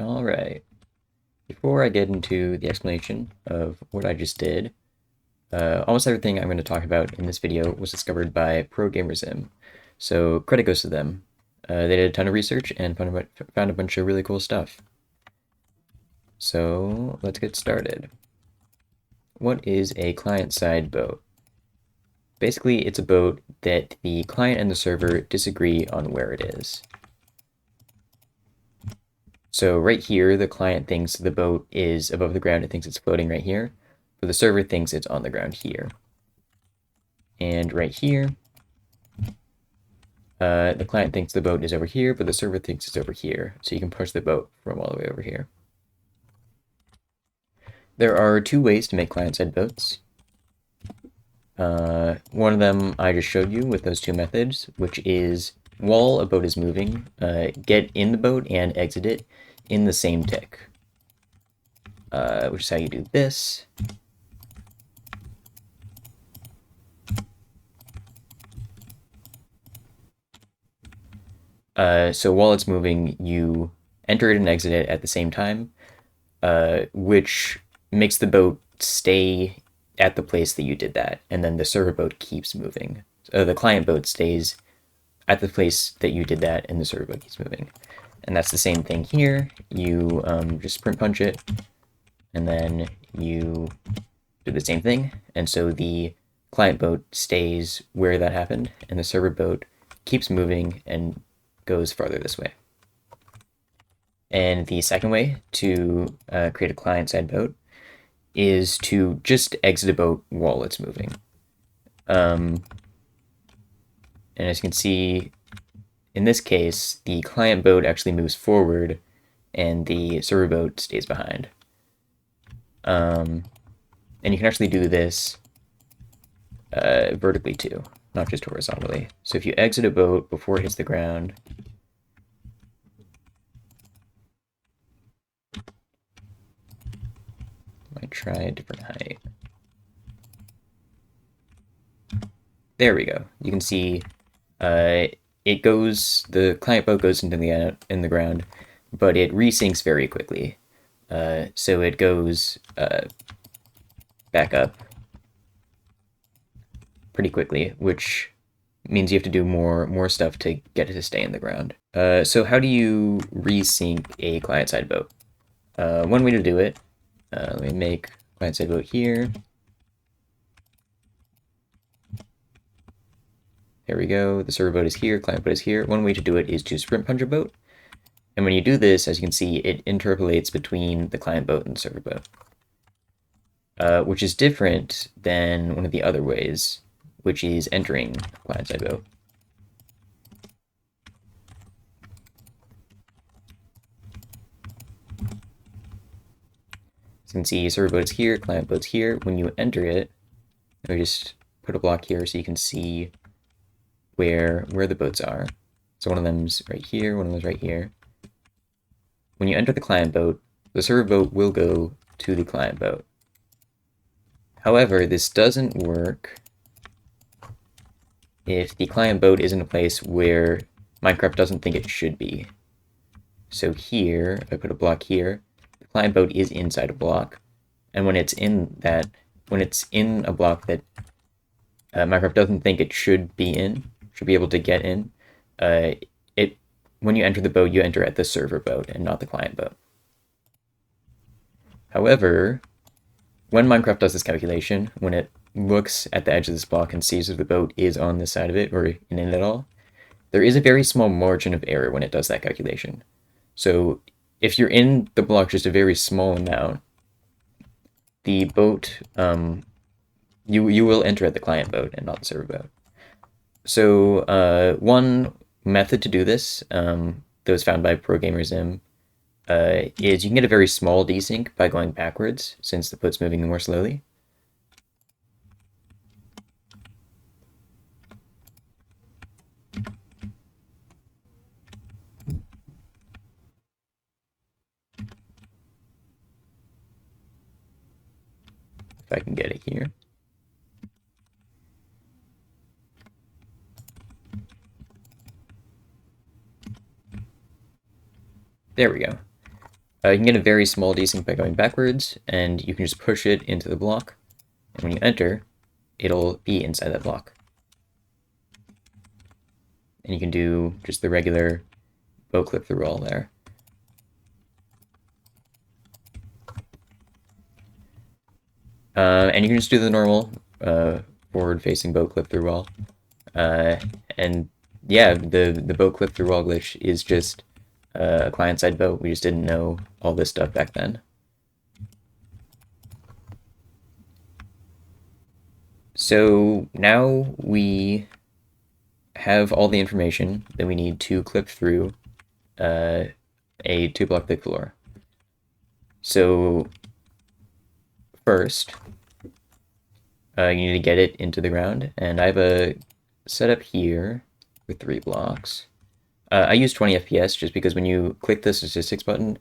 Alright, before I get into the explanation of what I just did, almost everything I'm going to talk about in this video was discovered by Progamerzim, so credit goes to them. They did a ton of research and found a bunch of really cool stuff. So let's get started. What is a client-side boat? Basically, it's a boat that the client and the server disagree on where it is. So right here, the client thinks the boat is above the ground. It thinks it's floating right here, but the server thinks it's on the ground here. And right here, the client thinks the boat is over here, but the server thinks it's over here. So you can push the boat from all the way over here. There are two ways to make client-side boats. One of them I just showed you with those two methods, which is while a boat is moving, get in the boat and exit it in the same tick, which is how you do this. So while it's moving, you enter it and exit it at the same time, which makes the boat stay at the place that you did that, and then the server boat keeps moving. So the client boat stays at the place that you did that, and the server boat keeps moving. And that's the same thing here. You just sprint punch it, and then you do the same thing. And so the client boat stays where that happened, and the server boat keeps moving and goes farther this way. And the second way to create a client-side boat is to just exit a boat while it's moving. And as you can see, in this case, the client boat actually moves forward and the server boat stays behind. And you can actually do this vertically too, not just horizontally. So if you exit a boat before it hits the ground, might try a different height. There we go. You can see it goes, the client boat goes into the ground, but it resyncs very quickly. So it goes back up pretty quickly, which means you have to do more stuff to get it to stay in the ground. So how do you resync a client-side boat? One way to do it, let me make client-side boat here. There we go. The server boat is here, client boat is here. One way to do it is to sprint punch a boat. And when you do this, as you can see, it interpolates between the client boat and the server boat, which is different than one of the other ways, which is entering client-side boat. As you can see, server boat is here, client boat's here. When you enter it, let me just put a block here so you can see where the boats are. So one of them's right here, one of them's right here. When you enter the client boat, the server boat will go to the client boat. However, this doesn't work if the client boat is in a place where Minecraft doesn't think it should be. So here, if I put a block here, the client boat is inside a block, and when it's in a block that Minecraft doesn't think it should be able to get in, when you enter the boat, you enter at the server boat and not the client boat. However, when Minecraft does this calculation, when it looks at the edge of this block and sees if the boat is on this side of it or in it at all, there is a very small margin of error when it does that calculation. So if you're in the block just a very small amount, the boat, you will enter at the client boat and not the server boat. So one method to do this that was found by Progamerzim is you can get a very small desync by going backwards, since the boat's moving more slowly. If I can get it here. There we go. You can get a very small desync by going backwards, and you can just push it into the block, and when you enter, it'll be inside that block. And you can do just the regular bow clip through all there. And you can just do the normal forward-facing bow clip through all. And yeah, the bow clip through all glitch is just a client-side bow. We just didn't know all this stuff back then. So now we have all the information that we need to clip through a 2-block thick floor. So first, you need to get it into the ground, and I have a setup here with 3 blocks. I use 20 FPS just because when you click the statistics button,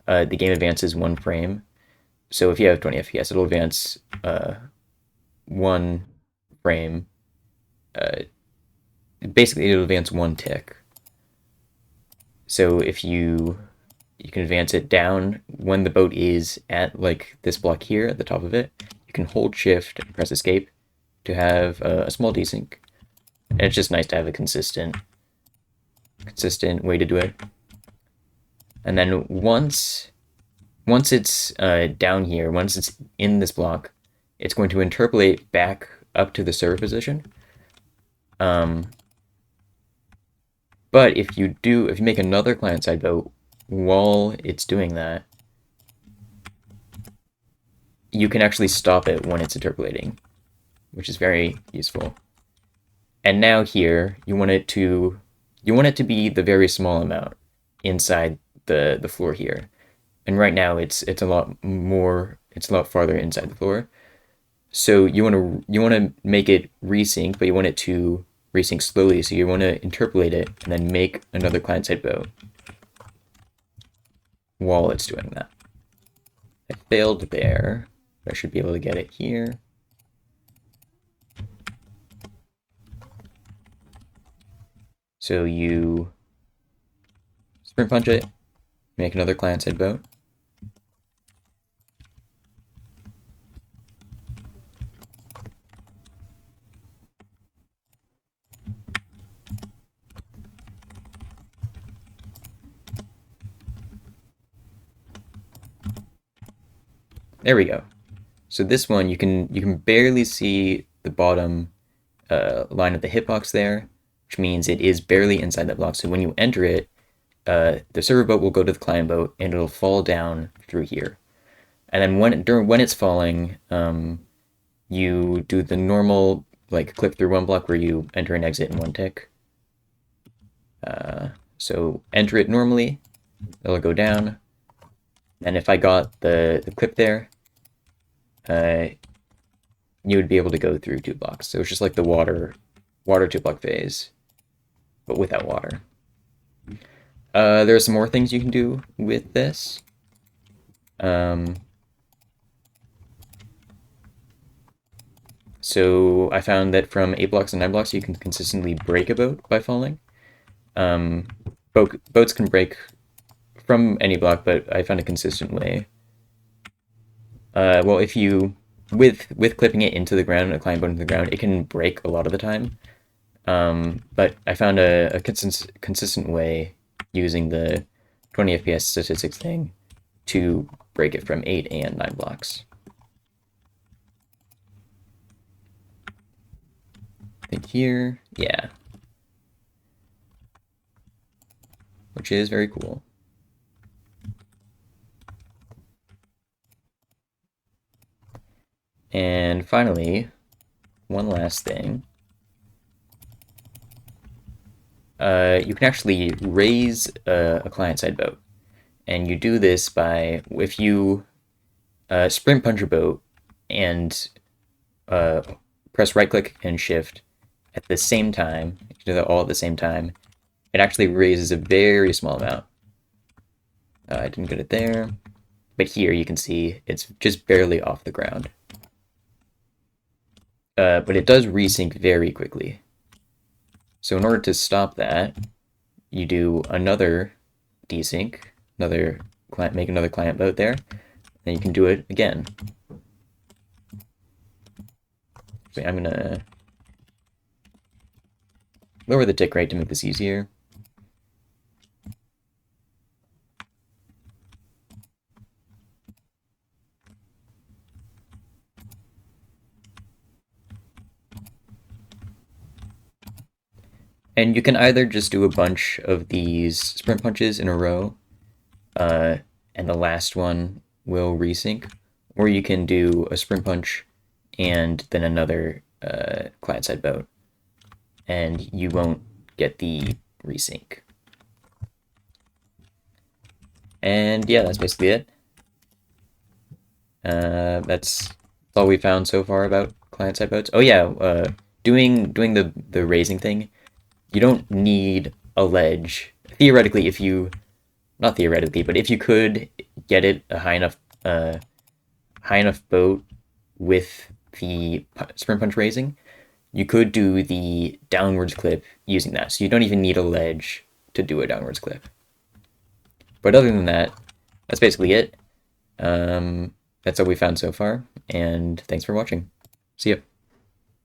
the game advances 1 frame. So if you have 20 FPS, it'll advance 1 frame. Basically, it'll advance 1 tick. So if you can advance it down when the boat is at like this block here at the top of it. You can hold shift and press escape to have a small desync. And it's just nice to have a consistent way to do it. And then once it's down here, once it's in this block, it's going to interpolate back up to the server position. But if you make another client-side boat while it's doing that, you can actually stop it when it's interpolating, which is very useful. And now here, you want it to be the very small amount inside the floor here. And right now it's a lot farther inside the floor. So you want to make it resync, but you want it to resync slowly. So you want to interpolate it and then make another client-side boat while it's doing that. I failed there. I should be able to get it here. So you sprint punch it, make another client-side boat. There we go. So this one, you can barely see the bottom line of the hitbox there, which means it is barely inside that block. So when you enter it, the server boat will go to the client boat, and it'll fall down through here. And then when it's falling, you do the normal like clip through 1 block where you enter and exit in 1 tick. So enter it normally, it'll go down. And if I got the clip there, you would be able to go through 2 blocks. So it's just like the water 2-block phase, but without water. There are some more things you can do with this. So I found that from 8 blocks and 9 blocks, you can consistently break a boat by falling. Boats can break from any block, but I found a consistent way. Well, if you with clipping it into the ground, a client boat into the ground, it can break a lot of the time. But I found a consistent way using the 20 FPS statistics thing to break it from 8 and 9 blocks. I think here, yeah. Which is very cool. And finally, one last thing. You can actually raise a client-side boat. And you do this by, if you sprint punch a boat and press right-click and shift at the same time, you do that all at the same time, it actually raises a very small amount. I didn't get it there, but here you can see it's just barely off the ground. But it does resync very quickly. So in order to stop that, you do another desync, another make another client boat there, and you can do it again. So I'm gonna lower the tick rate to make this easier. And you can either just do a bunch of these sprint punches in a row, and the last one will resync, or you can do a sprint punch and then another client-side boat, and you won't get the resync. And yeah, that's basically it. That's all we found so far about client-side boats. Oh yeah, doing the raising thing, you don't need a ledge. Theoretically, if you, not theoretically, but if you could get it a high enough boat with the sprint punch raising, you could do the downwards clip using that. So you don't even need a ledge to do a downwards clip. But other than that, that's basically it. That's all we found so far, and thanks for watching. See ya.